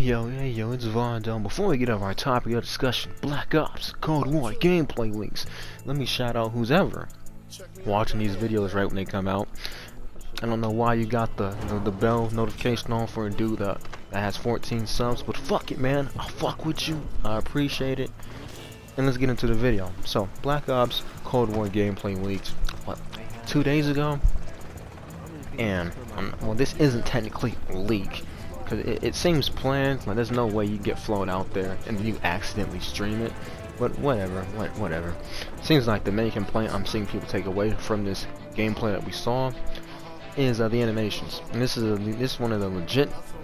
Hey yo, it's Von Dome. Before we get into our topic of discussion, Black Ops, Cold War gameplay leaks, let me shout out who's ever watching these videos right when they come out. I don't know why you got the bell notification on for a dude that has 14 subs, but fuck it, man. I'll fuck with you. I appreciate it. And let's get into the video. So, Black Ops, Cold War gameplay leaked, what, 2 days ago? And, well, this isn't technically a leak. Because it seems planned. Like, there's no way you get flown out there and you accidentally stream it. But whatever. Seems like the main complaint I'm seeing people take away from this gameplay that we saw is the animations. And this is one of the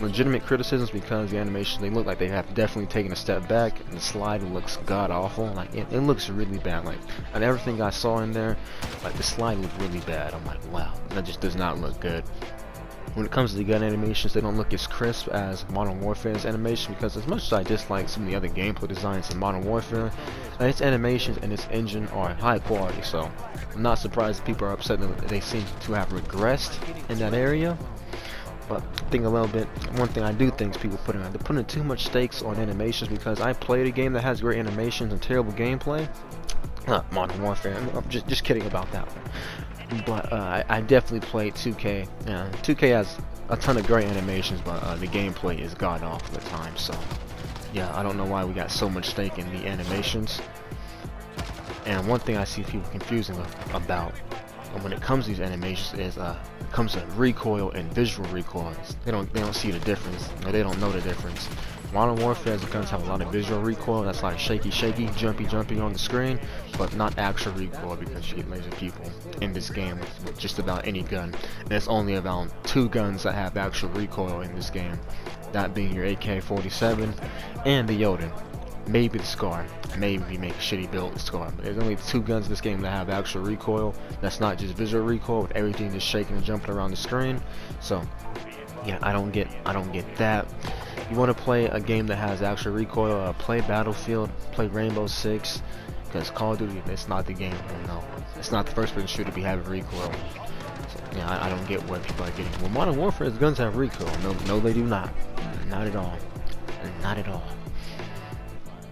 legitimate criticisms, because the animations, they look like they have definitely taken a step back, and the slide looks god awful. Like it looks really bad. Like, and everything I saw in there, like the slide looked really bad. I'm like, wow, that just does not look good. When it comes to the gun animations, they don't look as crisp as Modern Warfare's animation, because as much as I dislike some of the other gameplay designs in Modern Warfare, its animations and its engine are high quality, so I'm not surprised people are upset that they seem to have regressed in that area. But I think one thing I do think is they're putting too much stakes on animations, because I played a game that has great animations and terrible gameplay. Modern Warfare, I'm just kidding about that one. But I definitely played 2K. 2K has a ton of great animations, but the gameplay is god awful at times. So yeah, I don't know why we got so much stake in the animations. And one thing I see people confusing about when it comes to these animations is it comes to recoil and visual recoil. They don't see the difference. They don't know the difference. Modern Warfare, the guns have a lot of visual recoil. That's like shaky, jumpy on the screen, but not actual recoil, because you get laser people in this game with just about any gun. And it's only about 2 guns that have actual recoil in this game. That being your AK-47 and the Yoden. Maybe the Scar. Maybe we make a shitty build with Scar. But there's only 2 guns in this game that have actual recoil. That's not just visual recoil with everything just shaking and jumping around the screen. So yeah, I don't get that. You want to play a game that has actual recoil, play Battlefield, play Rainbow Six, because Call of Duty, it's not the game. No, it's not the first person shooter to be having recoil. So, yeah, I don't get what people are getting. Well, Modern Warfare's guns have recoil. No, they do not. Not at all. Not at all.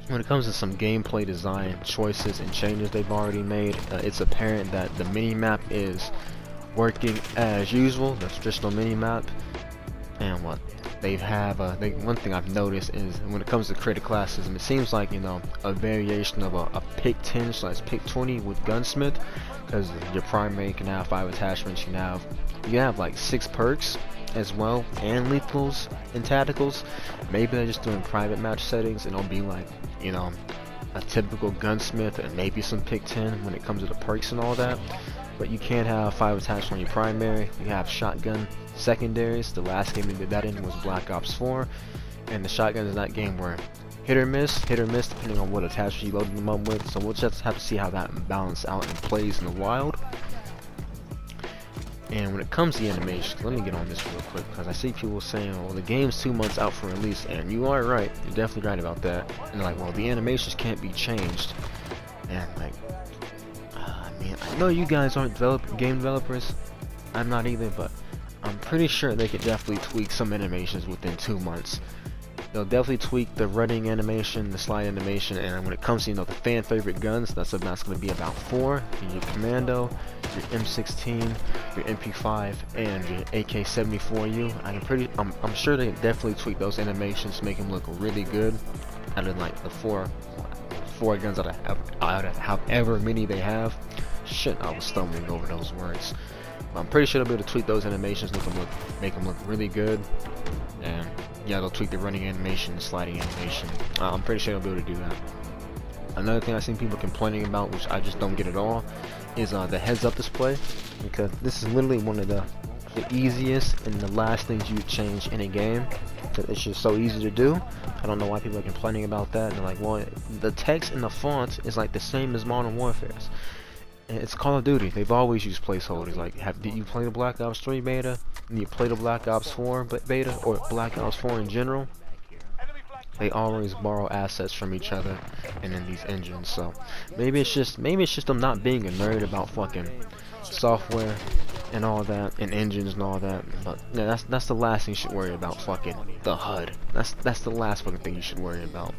When it comes to some gameplay design choices and changes they've already made, it's apparent that the mini-map is working as usual, the traditional mini-map. And what they have, one thing I've noticed is when it comes to creative classism, it seems like, you know, a variation of a pick 10 / pick 20 with gunsmith, because your primary can have 5 attachments. You have like 6 perks as well, and lethals and tacticals. Maybe they're just doing private match settings, and it'll be like, you know, a typical gunsmith and maybe some pick 10 when it comes to the perks and all that. But you can't have 5 attachments on your primary. You have shotgun secondaries. The last game they did that in was Black Ops 4, and the shotguns in that game were hit or miss depending on what attachment you loaded them up with. So we'll just have to see how that balances out and plays in the wild. And when it comes to the animations, let me get on this real quick, because I see people saying, well, the game's 2 months out for release, and you are right, you're definitely right about that. And they're like, well, the animations can't be changed. And like, I know you guys aren't game developers, I'm not either, but I'm pretty sure they could definitely tweak some animations within 2 months. They'll definitely tweak the running animation, the slide animation, and when it comes to, you know, the fan favorite guns, that's going to be about 4. Your Commando, your M16, your MP5, and your AK-74U. I'm sure they definitely tweak those animations to make them look really good. Out of like the four guns out of however many they have. Shit, I was stumbling over those words. But I'm pretty sure they'll be able to tweak those animations, make them look really good. And yeah, they'll tweak the running animation, the sliding animation. I'm pretty sure they'll be able to do that. Another thing I've seen people complaining about, which I just don't get at all, is the heads-up display, because this is literally one of the easiest and the last things you would change in a game. It's just so easy to do. I don't know why people are complaining about that. And they're like, well, the text and the font is like the same as Modern Warfare's. It's Call of Duty. They've always used placeholders. Like, did you play the Black Ops 3 beta? And you play the Black Ops 4 beta, or Black Ops 4 in general? They always borrow assets from each other and in these engines. So maybe it's just them not being a nerd about fucking software and all that, and engines and all that. But yeah, that's the last thing you should worry about. Fucking the HUD. That's the last fucking thing you should worry about.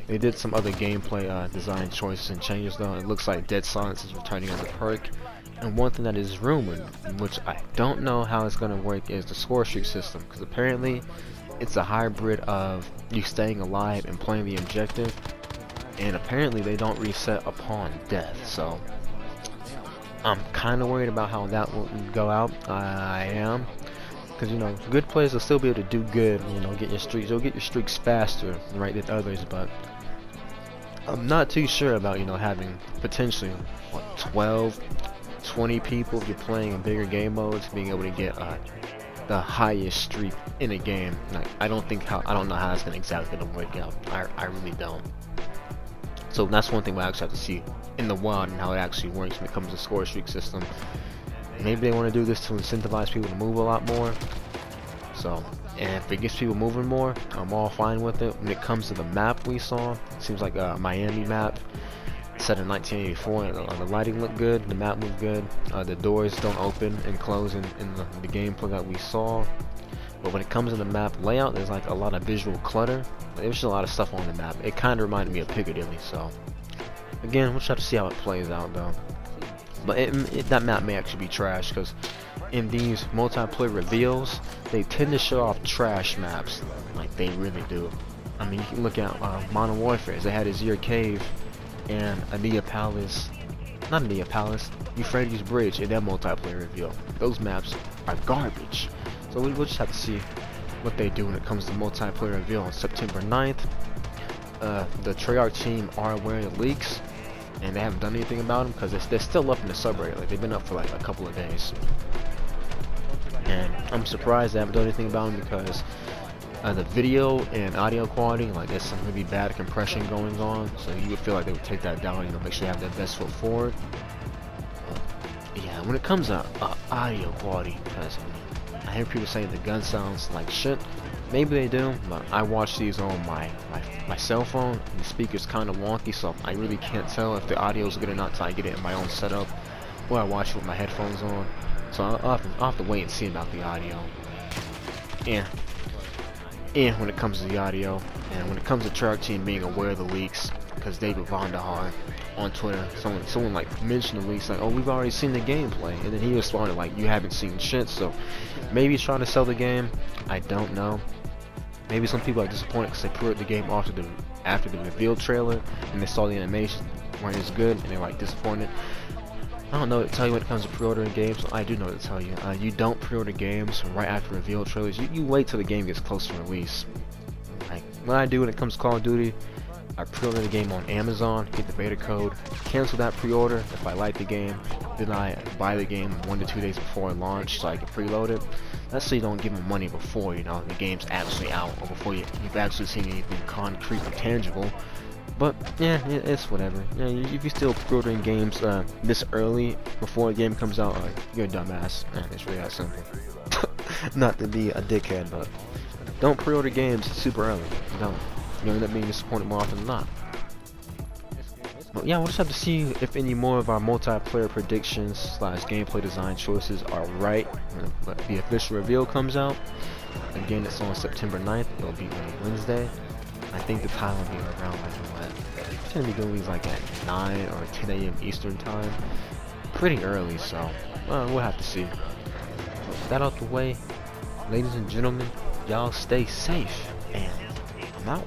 They did some other gameplay design choices and changes though. It looks like Dead Silence is returning as a perk. And one thing that is rumored, which I don't know how it's gonna work, is the score streak system. Because apparently, it's a hybrid of you staying alive and playing the objective. And apparently, they don't reset upon death. So I'm kind of worried about how that will go out. I am. Because, you know, good players will still be able to do good, you know, get your streaks. You'll get your streaks faster, right, than others, but I'm not too sure about, you know, having potentially, what, 12, 20 people if you're playing in bigger game modes, being able to get the highest streak in a game. Like, I don't know how that's gonna exactly work out. I really don't. So that's one thing we actually have to see in the wild and how it actually works when it comes to score streak system. Maybe they want to do this to incentivize people to move a lot more. So, and if it gets people moving more, I'm all fine with it. When it comes to the map we saw, it seems like a Miami map set in 1984. The lighting looked good, the map looked good. The doors don't open and close in the gameplay that we saw. But when it comes to the map layout, there's like a lot of visual clutter. There's just a lot of stuff on the map. It kind of reminded me of Piccadilly. So, again, we'll just have to see how it plays out though. But that map may actually be trash, because in these multiplayer reveals, they tend to show off trash maps, like they really do. I mean, you can look at Modern Warfare. They had Azir Cave and Adia Palace, not Adia Palace, Euphrates Bridge in that multiplayer reveal. Those maps are garbage. So we'll just have to see what they do when it comes to multiplayer reveal on September 9th. The Treyarch team are aware of the leaks, and they haven't done anything about them because they're still up in the subreddit. Like, they've been up for like a couple of days, and I'm surprised they haven't done anything about them, because the video and audio quality, like, there's some really bad compression going on, so you would feel like they would take that down, you know, make sure you have their best foot forward. Yeah, when it comes to audio quality, because I hear people saying the gun sounds like shit. Maybe they do, but I watch these on my cell phone, and the speaker's kind of wonky, so I really can't tell if the audio is good or not until I get it in my own setup, or I watch it with my headphones on. So I'll have to wait and see about the audio. And when it comes to the audio, and when it comes to Treyarch team being aware of the leaks, because David Vonderhaar on Twitter, someone like mentioned the leaks, like, oh, we've already seen the gameplay, and then he responded like, you haven't seen shit. So maybe he's trying to sell the game. I don't know. Maybe some people are disappointed because they pre-ordered the game after the reveal trailer, and they saw the animation weren't as good, and they're like disappointed. I don't know what to tell you when it comes to pre-ordering games. I do know what to tell you. You don't pre-order games right after reveal trailers. You wait till the game gets close to release. Like, what I do when it comes to Call of Duty, I pre-order the game on Amazon, get the beta code, cancel that pre-order if I like the game, then I buy the game 1 to 2 days before launch so I can preload it. That's so you don't give them money before, you know, the game's actually out, or before you've actually seen anything concrete or tangible. But yeah, it's whatever. You know, if you're still pre-ordering games this early before a game comes out, you're a dumbass. Man, it's really that simple. Not to be a dickhead, but don't pre-order games super early. You end up being disappointed more often than not. But yeah, we'll just have to see if any more of our multiplayer predictions / gameplay design choices are right. But the official reveal comes out. Again, it's on September 9th. It'll be on Wednesday. I think the time will be around like what? It's gonna be doing these like at 9 or 10 a.m. Eastern time. Pretty early, so we'll have to see. With that out the way, ladies and gentlemen, y'all stay safe, and I'm out.